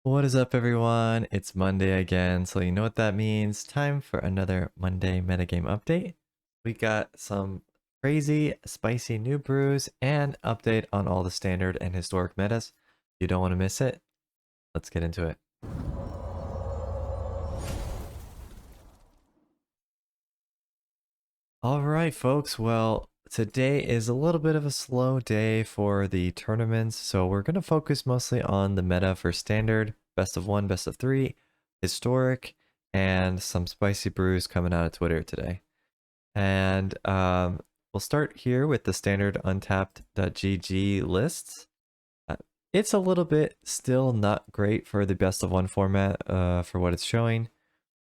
What is up, everyone? It's Monday again, so you know what that means. Time for another Monday metagame update. We got some crazy, spicy new brews and update on all the standard and historic metas. You don't want to miss it. Let's get into it. All right, folks. Well, today is a little bit of a slow day for the tournaments, so we're going to focus mostly on the meta for standard, best of one, best of three, historic, and some spicy brews coming out of Twitter today. And we'll start here with the standard untapped.gg lists. Uh, it's a little bit still not great for the best of one format for what it's showing.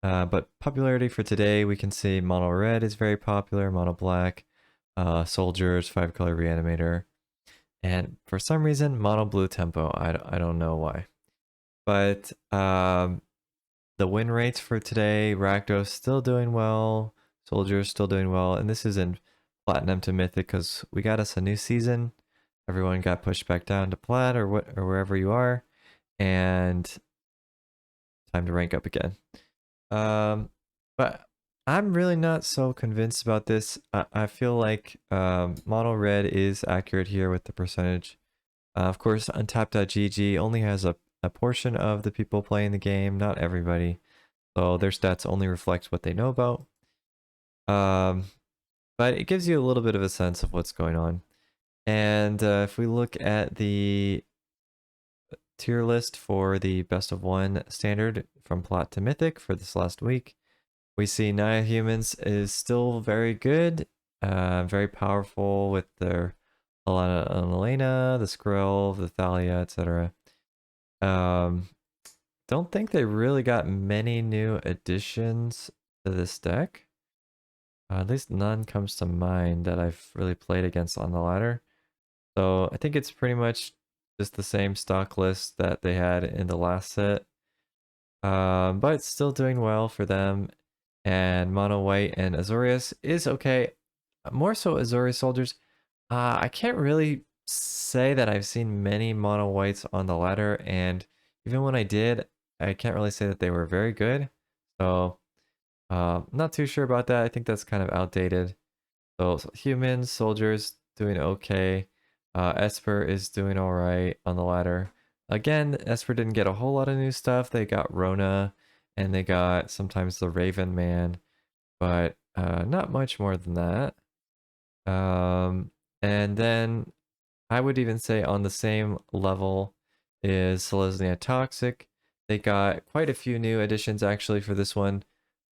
But popularity for today, we can see mono red is very popular, mono black, soldiers, 5-color reanimator, and for some reason, mono blue tempo. I don't know why. But the win rates for today, Rakdos still doing well, soldiers still doing well, and this is in platinum to mythic because we got us a new season. Everyone got pushed back down to plat or wherever you are, and time to rank up again. But I'm really not so convinced about this. I feel like mono red is accurate here with the percentage. Of course, untapped.gg only has a portion of the people playing the game, not everybody. So their stats only reflect what they know about. But it gives you a little bit of a sense of what's going on. And if we look at the tier list for the best of one standard from plat to mythic for this last week, we see Naya Humans is still very good, very powerful with their Alana and Elena, the Skrill, the Thalia, etc. Don't think they really got many new additions to this deck. At least none comes to mind that I've really played against on the ladder. So I think it's pretty much just the same stock list that they had in the last set. But it's still doing well for them. And Mono White and Azorius is okay. More so Azorius soldiers. I can't really say that I've seen many Mono Whites on the ladder, and even when I did, I can't really say that they were very good. So not too sure about that. I think that's kind of outdated. So humans, soldiers doing okay. Esper is doing all right on the ladder. Again, Esper didn't get a whole lot of new stuff. They got Rona, and they got sometimes the Raven Man, but not much more than that. And then I would even say on the same level is Selesnya Toxic. They got quite a few new additions actually for this one.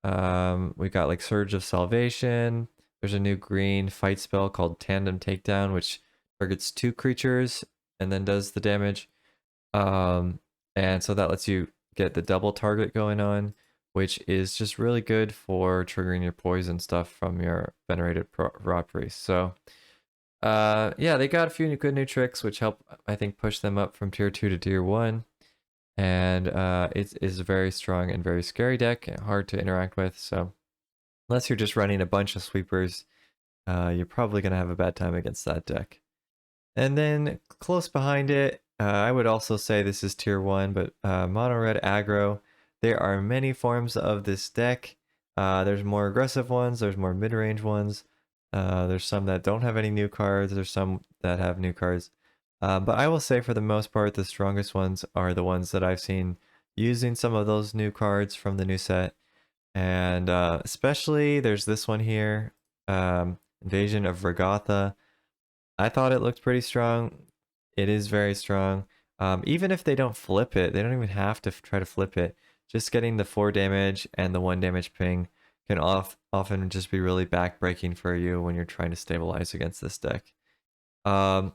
We got like Surge of Salvation. There's a new green fight spell called Tandem Takedown, which targets 2 creatures and then does the damage. And so that lets you get the double target going on, which is just really good for triggering your poison stuff from your venerated raw priest. So yeah, they got a few good new tricks which help, I think, push them up from tier 2 to tier 1. And it is a very strong and very scary deck, and hard to interact with. So unless you're just running a bunch of sweepers, you're probably going to have a bad time against that deck. And then close behind it, I would also say this is tier 1, but mono red aggro. There are many forms of this deck. There's more aggressive ones, there's more mid-range ones. There's some that don't have any new cards, there's some that have new cards. But I will say for the most part, the strongest ones are the ones that I've seen using some of those new cards from the new set. And especially there's this one here, Invasion of Regatha. I thought it looked pretty strong. It is very strong. Even if they don't flip it, they don't even have to try to flip it. Just getting the 4 damage and the 1 damage ping can often just be really backbreaking for you when you're trying to stabilize against this deck. I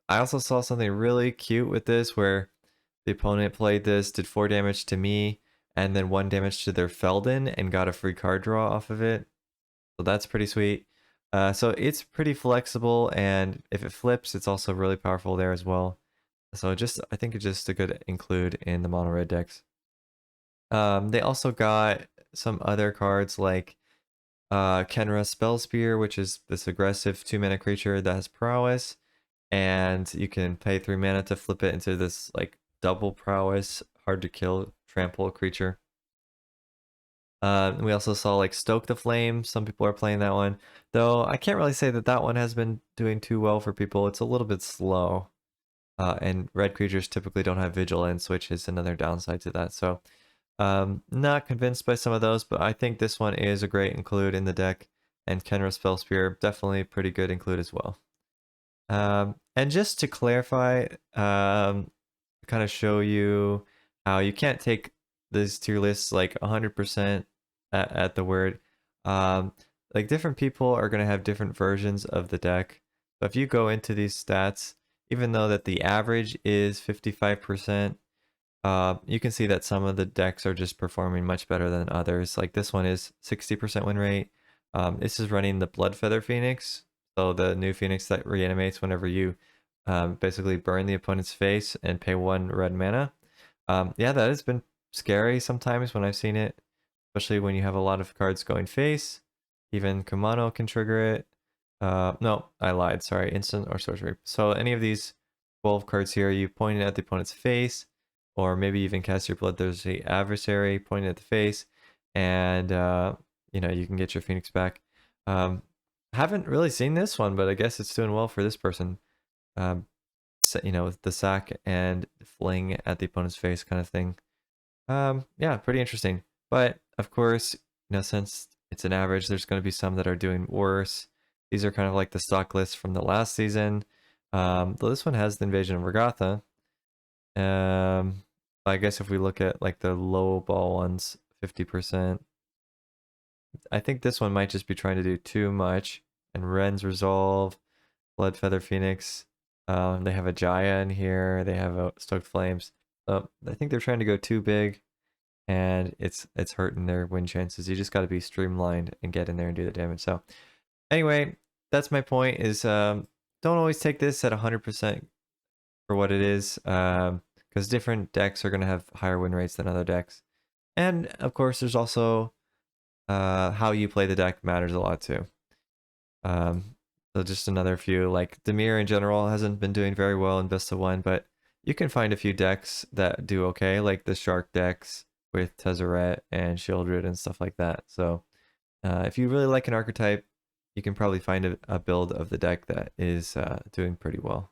also saw something really cute with this where the opponent played this, did 4 damage to me, and then 1 damage to their Feldon and got a free card draw off of it. So that's pretty sweet. So it's pretty flexible, and if it flips, it's also really powerful there as well. So I think it's just a good include in the mono red decks. They also got some other cards like Kenra Spell Spear, which is this aggressive 2-mana creature that has prowess, and you can pay 3 mana to flip it into this like double prowess, hard to kill, trample creature. We also saw like Stoke the Flame. Some people are playing that one, though I can't really say that that one has been doing too well for people. It's a little bit slow, and red creatures typically don't have vigilance, which is another downside to that. So, not convinced by some of those, but I think this one is a great include in the deck, and Kenra Spell Spear definitely pretty good include as well. And just to clarify, kind of show you how you can't take these tier lists like 100% at the word. Like different people are going to have different versions of the deck. So if you go into these stats, even though that the average is 55%, you can see that some of the decks are just performing much better than others. Like this one is 60% win rate. This is running the Bloodfeather Phoenix. So the new Phoenix that reanimates whenever you basically burn the opponent's face and pay 1 red mana. Yeah, that has been scary sometimes when I've seen it, especially when you have a lot of cards going face. Even Kumano can trigger it. No, I lied. Sorry, instant or sorcery. So any of these 12 cards here, you point it at the opponent's face, or maybe even cast your Bloodthirsty Adversary, point it at the face, and you know, you can get your Phoenix back. Haven't really seen this one, but I guess it's doing well for this person. You know, with the sack and fling at the opponent's face kind of thing. Yeah, pretty interesting. But of course, you know, since it's an average, there's going to be some that are doing worse. These are kind of like the stock lists from the last season. Though this one has the Invasion of Regatha. I guess if we look at like the low ball ones, 50%. I think this one might just be trying to do too much. And Ren's Resolve, Bloodfeather Phoenix. They have a Jaya in here. They have a Stoked Flames. I think they're trying to go too big, and it's hurting their win chances. You just got to be streamlined and get in there and do the damage. So anyway, that's my point. Is don't always take this at 100% for what it is, because different decks are going to have higher win rates than other decks, and of course, there's also how you play the deck matters a lot too. So just another few, like Dimir in general hasn't been doing very well in Best of One, but you can find a few decks that do okay, like the Shark decks with Tezzeret and Shieldred and stuff like that. So if you really like an archetype, you can probably find a build of the deck that is doing pretty well.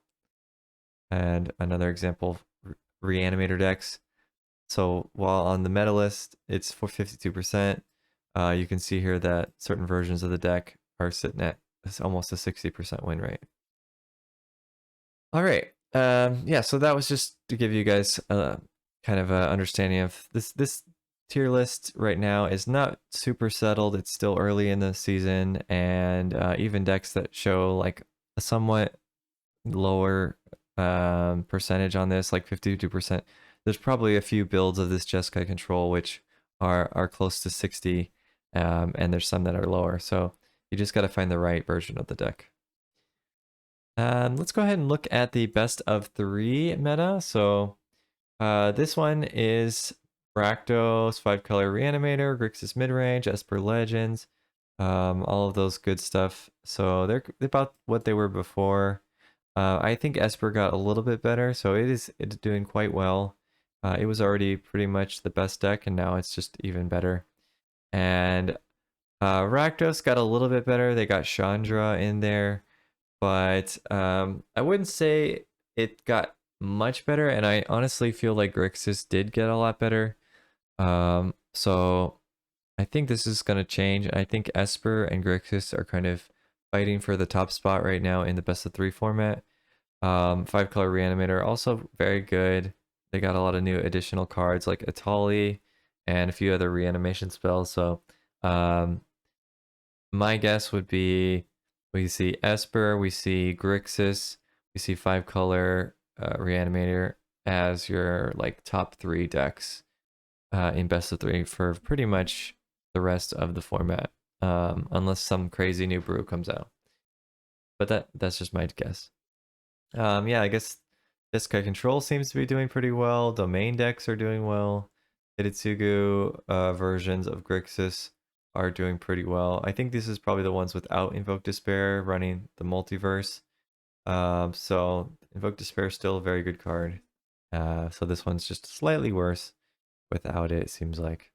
And another example, Reanimator decks. So while on the meta list, it's for 52%, you can see here that certain versions of the deck are sitting at almost a 60% win rate. All right. Yeah, so that was just to give you guys kind of an understanding of this tier list right now is not super settled. It's still early in the season, and even decks that show like a somewhat lower percentage on this, like 52%, there's probably a few builds of this Jeskai control which are close to 60, and there's some that are lower. So you just got to find the right version of the deck. Let's go ahead and look at the best of 3 meta. So this one is Rakdos, 5-color Reanimator, Grixis midrange, Esper Legends, all of those good stuff. So they're about what they were before. I think Esper got a little bit better, so it's doing quite well. It was already pretty much the best deck, and now it's just even better. And Rakdos got a little bit better. They got Chandra in there, but I wouldn't say it got much better, and I honestly feel like Grixis did get a lot better. So I think this is going to change. I think Esper and Grixis are kind of fighting for the top spot right now in the best of 3 format. 5-color Reanimator, also very good. They got a lot of new additional cards like Atali and a few other reanimation spells. So my guess would be we see Esper, we see Grixis, we see 5-color Reanimator as your like top 3 decks in best of 3 for pretty much the rest of the format, unless some crazy new brew comes out. But that's just my guess. Yeah, I guess Jeskai Control seems to be doing pretty well. Domain decks are doing well. Hitotsugu versions of Grixis are doing pretty well. I think this is probably the ones without Invoke Despair running the multiverse. So Invoke Despair is still a very good card. So this one's just slightly worse without it, it seems like.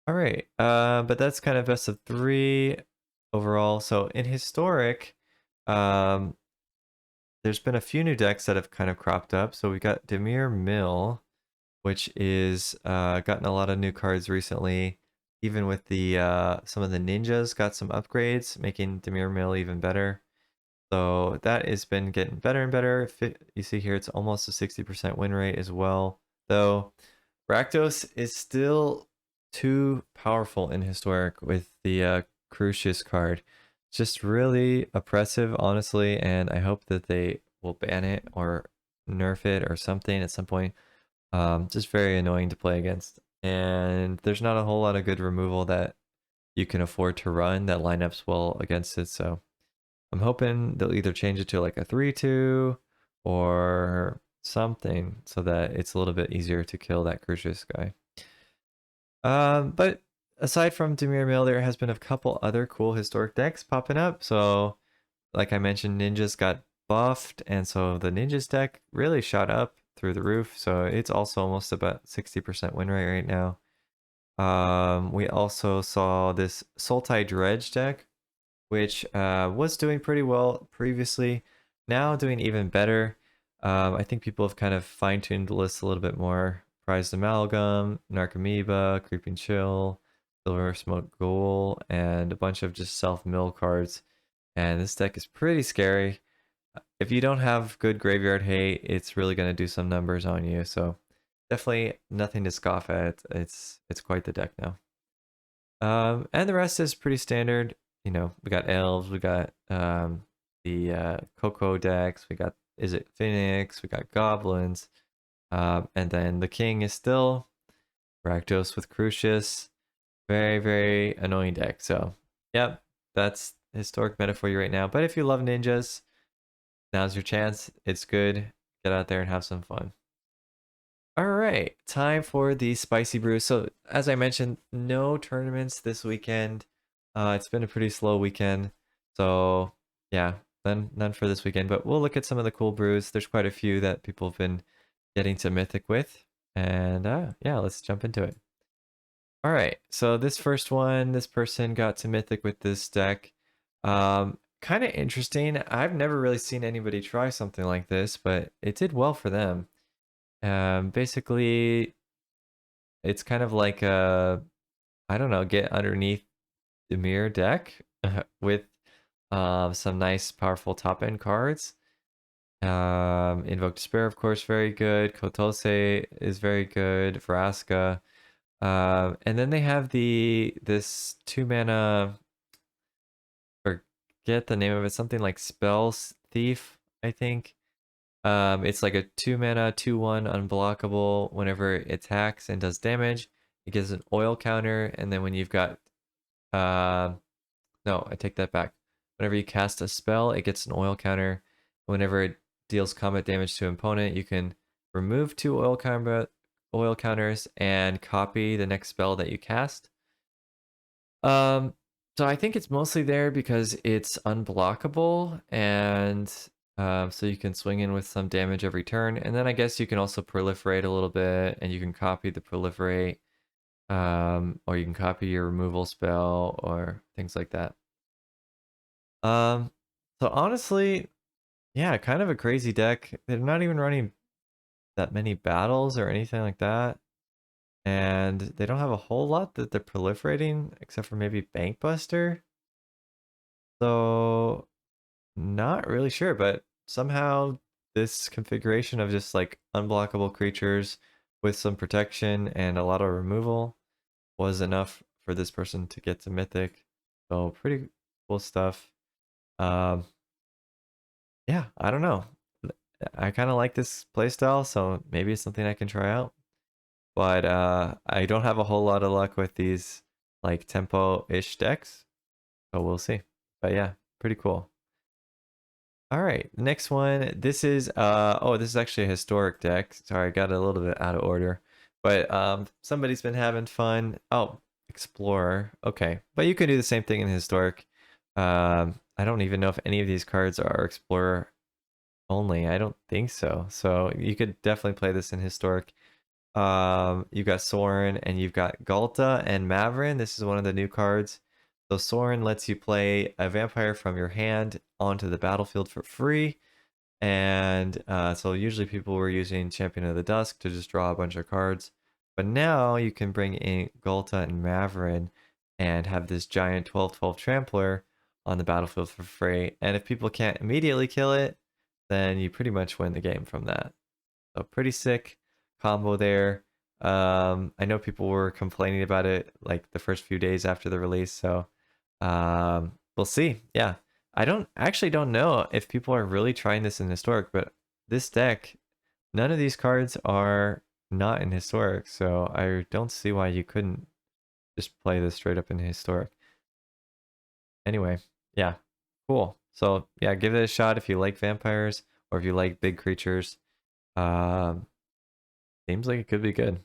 All right, but that's kind of best of 3 overall. So in historic, um, there's been a few new decks that have kind of cropped up. So we got Demir Mill, which is gotten a lot of new cards recently. Even with the some of the ninjas got some upgrades, making Demir Mill even better. So that has been getting better and better. You see here, it's almost a 60% win rate as well. Though Rakdos is still too powerful in historic with the Crucius card. Just really oppressive, honestly, and I hope that they will ban it or nerf it or something at some point. Just very annoying to play against. And there's not a whole lot of good removal that you can afford to run that lineups well against it. So I'm hoping they'll either change it to like a 3/2 or something so that it's a little bit easier to kill that Crucius guy. But aside from Demir Mill, there has been a couple other cool historic decks popping up. So, like I mentioned, Ninjas got buffed, and so the Ninjas deck really shot up through the roof. So it's also almost about 60% win rate right now. We also saw this Sultai Dredge deck, which was doing pretty well previously, now doing even better. I think people have kind of fine-tuned the list a little bit more. Prized Amalgam, Narcomoeba, Creeping Chill, Silver Smoke Ghoul, and a bunch of just self-mill cards. And this deck is pretty scary. If you don't have good graveyard hate, it's really going to do some numbers on you. So definitely nothing to scoff at. It's quite the deck now. And the rest is pretty standard. You know, we got elves, we got the Coco decks, we got Is It Phoenix, we got goblins, and then the king is still Rakdos with Crucius. Very, very annoying deck. So, yep, that's historic meta for you right now. But if you love ninjas, now's your chance. It's good. Get out there and have some fun. All right, time for the spicy brew. So as I mentioned, no tournaments this weekend. It's been a pretty slow weekend. So yeah, none for this weekend, but we'll look at some of the cool brews. There's quite a few that people have been getting to Mythic with. And yeah, let's jump into it. All right, so this first one, this person got to Mythic with this deck. Kind of interesting. I've never really seen anybody try something like this, but it did well for them. Basically, it's kind of like a, I don't know, get underneath the mirror deck with some nice, powerful top end cards. Invoke Despair, of course, very good. Kotose is very good. Vraska. And then they have this 2 mana, forget the name of it, something like Spells Thief, I think. It's like a 2 mana, 2/1 unblockable. Whenever it attacks and does damage, it gives an oil counter. And then when you've got, no, I take that back. Whenever you cast a spell, it gets an oil counter. Whenever it deals combat damage to an opponent, you can remove 2 oil counters and copy the next spell that you cast. Um, so I think it's mostly there because it's unblockable, and so you can swing in with some damage every turn. And then I guess you can also proliferate a little bit, and you can copy the proliferate, or you can copy your removal spell or things like that. Um, so honestly, yeah, kind of a crazy deck. They're not even running that many battles or anything like that. And they don't have a whole lot that they're proliferating, except for maybe Bankbuster. So not really sure, but somehow this configuration of just like unblockable creatures with some protection and a lot of removal was enough for this person to get to Mythic. So pretty cool stuff. Um, yeah, I don't know. I kind of like this playstyle, so maybe it's something I can try out. But I don't have a whole lot of luck with these like tempo-ish decks, so we'll see. But yeah, pretty cool. All right, next one. This is oh, this is actually a historic deck. Sorry, I got a little bit out of order. But somebody's been having fun. Oh, Explorer. Okay. But you can do the same thing in historic. I don't even know if any of these cards are Explorer only. I don't think so. So you could definitely play this in historic. You've got Sorin and you've got Galta and Maverin. This is one of the new cards. So Sorin lets you play a vampire from your hand onto the battlefield for free. And so usually people were using Champion of the Dusk to just draw a bunch of cards. But now you can bring in Galta and Maverin and have this giant 12/12 Trampler on the battlefield for free. And if people can't immediately kill it, then you pretty much win the game from that. So pretty sick combo there. I know people were complaining about it like the first few days after the release, so we'll see. Yeah, I don't know if people are really trying this in historic, but this deck, none of these cards are not in historic, so I don't see why you couldn't just play this straight up in historic. Anyway, yeah, cool. So yeah, give it a shot if you like vampires or if you like big creatures. Um, Seems like it could be good.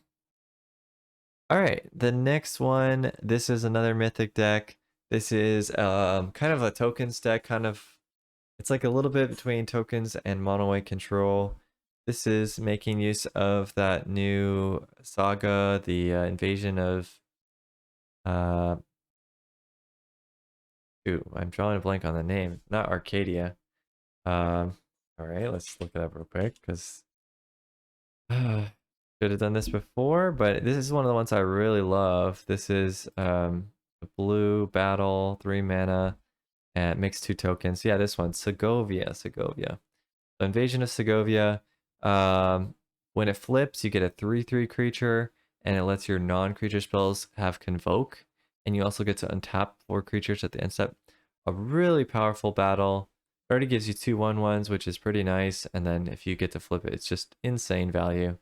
All right, the next one, this is another mythic deck. This is kind of a tokens deck, kind of, it's like a little bit between tokens and mono white control. This is making use of that new saga, the invasion of, uh, ooh, I'm drawing a blank on the name, not Arcadia. All right, let's look it up real quick because should have done this before, but this is one of the ones I really love. This is a blue battle, 3 mana, and it makes 2 tokens. Yeah, this one, Segovia. So Invasion of Segovia. Um, when it flips, you get a 3/3 creature, and it lets your non-creature spells have Convoke, and you also get to untap 4 creatures at the end step. A really powerful battle. It already gives you 2 1/1s, which is pretty nice, and then if you get to flip it, it's just insane value.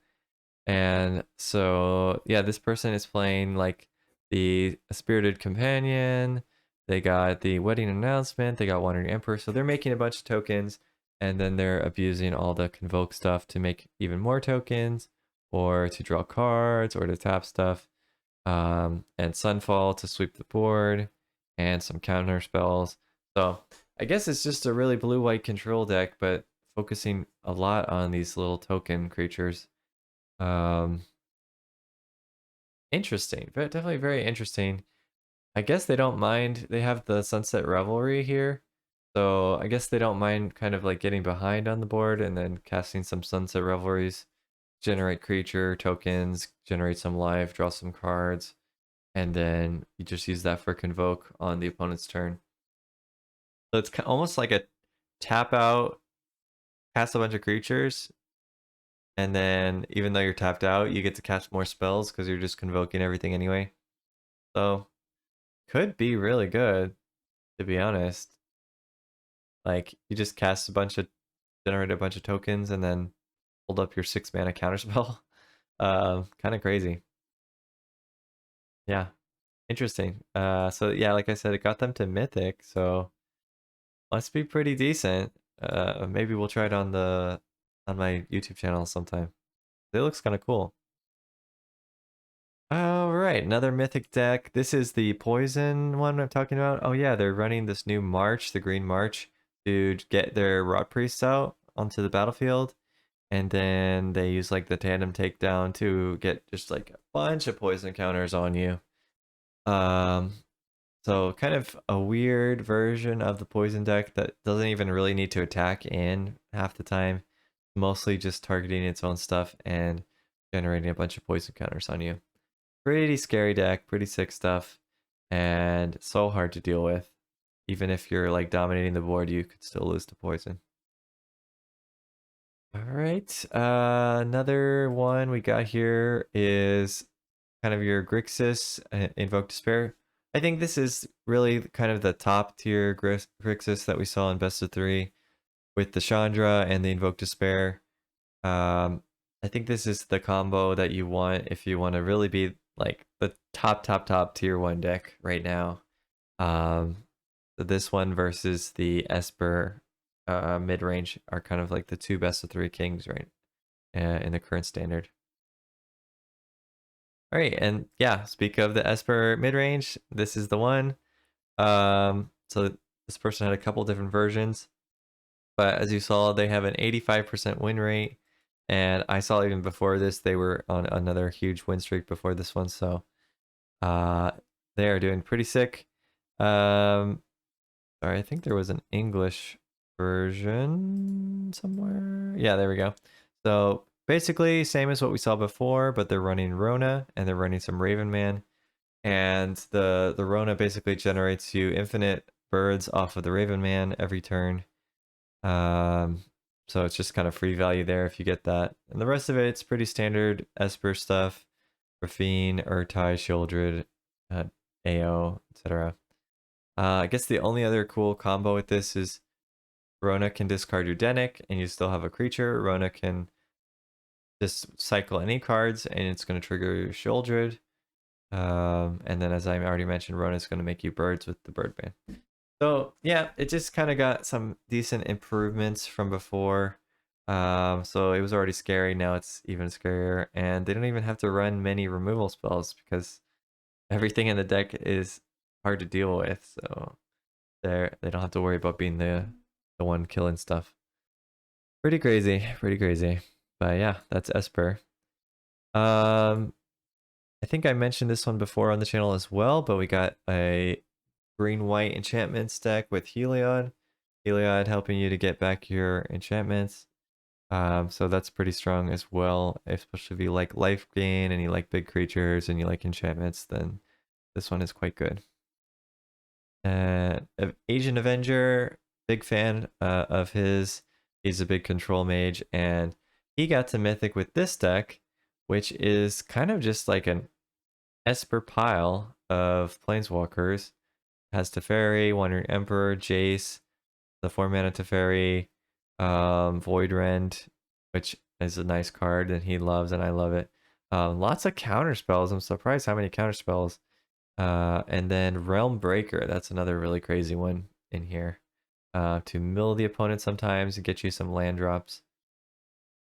And so, yeah, this person is playing like the Spirited Companion. They got the Wedding Announcement. They got Wandering Emperor. So they're making a bunch of tokens, and then they're abusing all the Convoke stuff to make even more tokens, or to draw cards, or to tap stuff. And Sunfall to sweep the board, and some counter spells. So I guess it's just a really blue-white control deck, but focusing a lot on these little token creatures. Um, Interesting. Definitely very interesting. I guess they don't mind. They have the Sunset Revelry here. So I guess they don't mind kind of like getting behind on the board and then casting some Sunset Revelries, generate creature tokens, generate some life, draw some cards, and then you just use that for Convoke on the opponent's turn. So it's almost like a tap out, cast a bunch of creatures, and then even though you're tapped out, you get to cast more spells because you're just convoking everything anyway. So could be really good, to be honest. Like you just cast a bunch of, generate a bunch of tokens, and then hold up your 6 mana counterspell. Kind of crazy. Yeah, interesting. So yeah, like I said, it got them to Mythic, so must be pretty decent. Maybe we'll try it on my YouTube channel sometime. It looks kind of cool. All right, another mythic deck. This is the poison one I'm talking about. Oh yeah, they're running this new march, the green march, to get their rot priests out onto the battlefield, and then they use like the tandem takedown to get just like a bunch of poison counters on you. Um, so kind of a weird version of the poison deck that doesn't even really need to attack in half the time, mostly just targeting its own stuff and generating a bunch of poison counters on you. Pretty scary deck, pretty sick stuff, and so hard to deal with. Even if you're like dominating the board, you could still lose to poison. All right, another one we got here is kind of your Grixis, Invoke Despair. I think this is really kind of the top tier Grixis that we saw in Best of 3 with the Chandra and the Invoke Despair. I think this is the combo that you want if you want to really be like the top tier 1 deck right now. This one versus the Esper mid range are kind of like the 2 best of 3 kings, right? In the current standard. All right, and yeah, speak of the Esper mid range, this is the one. So this person had a couple different versions, But as you saw, they have an 85% win rate. And I saw even before this, they were on another huge win streak before this one. So uh, they are doing pretty sick. Sorry, I think there was an English version somewhere. Yeah, there we go. So basically, same as what we saw before, but they're running Rona and they're running some Raven Man. And the Rona basically generates you infinite birds off of the Raven Man every turn. So it's just kind of free value there if you get that. And the rest of it's pretty standard Esper stuff. Raffine, Urtai, Shieldred, AO, etc. I guess the only other cool combo with this is Rona can discard your Denic and you still have a creature. Rona can just cycle any cards and it's going to trigger your Shieldred. And then as I already mentioned, Rona is going to make you birds with the bird ban. So yeah, it just kind of got some decent improvements from before. So it was already scary, now it's even scarier. And they don't even have to run many removal spells because everything in the deck is hard to deal with. So they don't have to worry about being the one killing stuff. Pretty crazy, pretty crazy. But yeah, that's Esper. I think I mentioned this one before on the channel as well, but we got a green-white enchantments deck with Heliod. Heliod helping you to get back your enchantments. So that's pretty strong as well, especially if you like life gain and you like big creatures and you like enchantments, then this one is quite good. Asian Avenger, big fan of his. He's a big control mage, and he got to Mythic with this deck, which is kind of just like an Esper pile of Planeswalkers. Has Teferi, Wandering Emperor, Jace, the 4-mana Teferi, Void Rend, which is a nice card and he loves and I love it. Lots of counter spells. I'm surprised how many counter spells. And then Realm Breaker, that's another really crazy one in here. To mill the opponent sometimes and get you some land drops.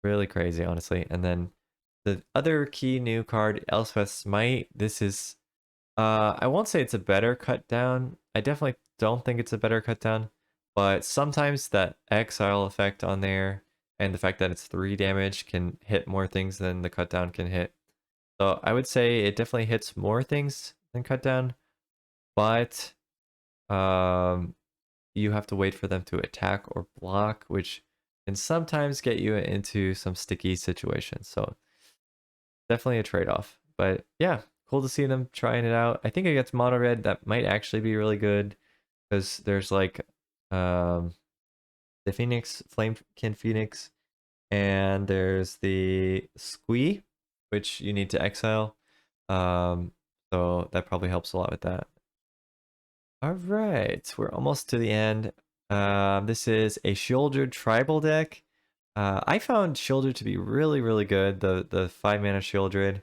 Really crazy, honestly. And then the other key new card, Elspeth's Smite. This is, I won't say it's a better cut down. I definitely don't think it's a better cut down. But sometimes that exile effect on there and the fact that it's 3 damage can hit more things than the cut down can hit. So I would say it definitely hits more things than cut down, but you have to wait for them to attack or block, which can sometimes get you into some sticky situations. So definitely a trade-off. But yeah, cool to see them trying it out. I think against mono red that might actually be really good because there's like the Phoenix, Flamekin Phoenix, and there's the Squee, which you need to exile. So that probably helps a lot with that. All right, we're almost to the end. This is a Shieldred tribal deck. I found Shieldred to be really, really good. The 5-mana Shieldred,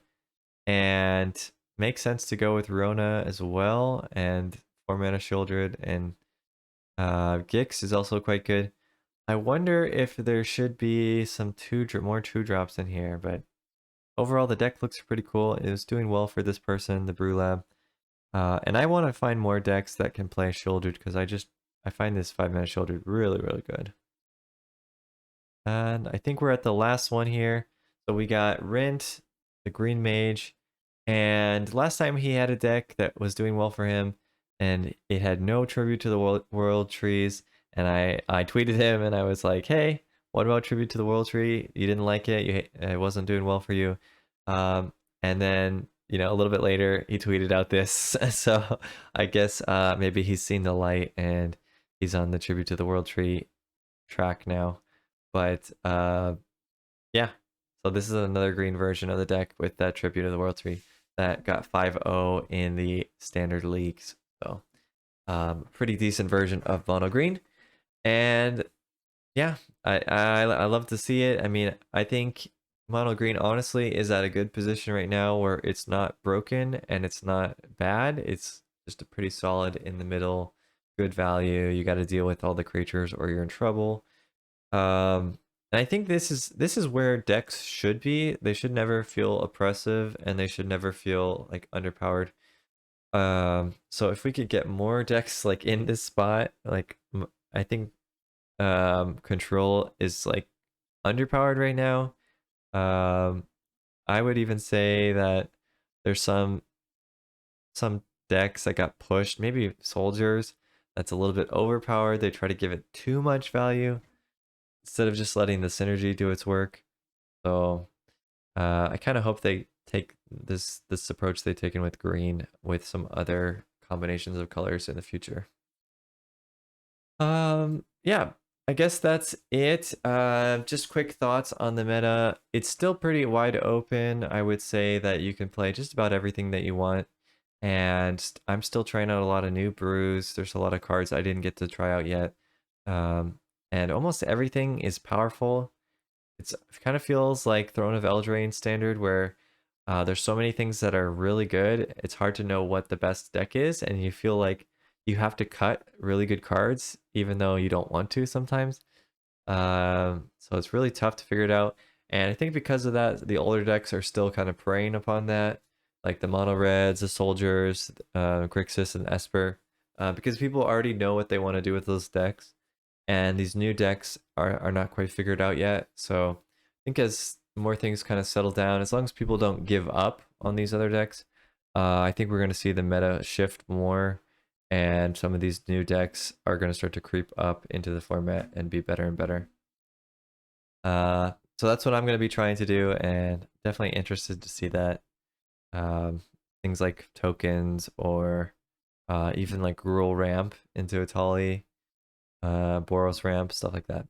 and makes sense to go with Rona as well, and 4-mana Shieldred, and Gix is also quite good. I wonder if there should be some more 2-drops in here, but overall the deck looks pretty cool. It was doing well for this person, the Brew Lab. And I want to find more decks that can play Shieldred because I find this 5-mana Shieldred really, really good. And I think we're at the last one here. So we got Rint, the Green Mage, and last time he had a deck that was doing well for him, and it had no Tribute to the World Trees. And I tweeted him and I was like, hey, what about Tribute to the World Tree? You didn't like it. It wasn't doing well for you. And then, you know, a little bit later, he tweeted out this. So I guess maybe he's seen the light and he's on the Tribute to the World Tree track now. But yeah, so this is another green version of the deck with that Tribute to the World Tree that got 5-0 in the standard leagues. So pretty decent version of mono green. And yeah, I love to see it. I mean, I think mono green honestly is at a good position right now where it's not broken and it's not bad. It's just a pretty solid in the middle, good value. You got to deal with all the creatures or you're in trouble. And I think this is where decks should be. They should never feel oppressive and they should never feel like underpowered. So if we could get more decks like in this spot, like I think control is like underpowered right now. I would even say that there's some decks that got pushed, maybe soldiers, that's a little bit overpowered. They try to give it too much value instead of just letting the synergy do its work. So I kind of hope they take this approach they've taken with green with some other combinations of colors in the future. Yeah, I guess that's it. Just quick thoughts on the meta. It's still pretty wide open. I would say that you can play just about everything that you want. And I'm still trying out a lot of new brews. There's a lot of cards I didn't get to try out yet. And almost everything is powerful. It kind of feels like Throne of Eldraine standard, where there's so many things that are really good. It's hard to know what the best deck is, and you feel like you have to cut really good cards, even though you don't want to sometimes. So it's really tough to figure it out. And I think because of that, the older decks are still kind of preying upon that, like the mono reds, the soldiers, Grixis, and Esper, because people already know what they want to do with those decks, and these new decks are not quite figured out yet. So I think as more things kind of settle down, as long as people don't give up on these other decks, I think we're going to see the meta shift more, and some of these new decks are going to start to creep up into the format and be better and better. So that's what I'm going to be trying to do, and definitely interested to see that. Things like tokens, or even like Gruul ramp into Atali, Boros ramp, stuff like that.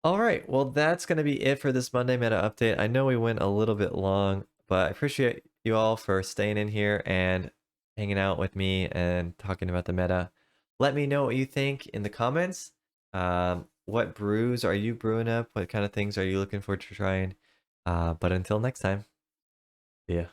All right, well, that's going to be it for this Monday meta update. I know we went a little bit long, but I appreciate you all for staying in here and hanging out with me and talking about the meta. Let me know what you think in the comments. What brews are you brewing up? What kind of things are you looking forward to trying? But until next time, see ya.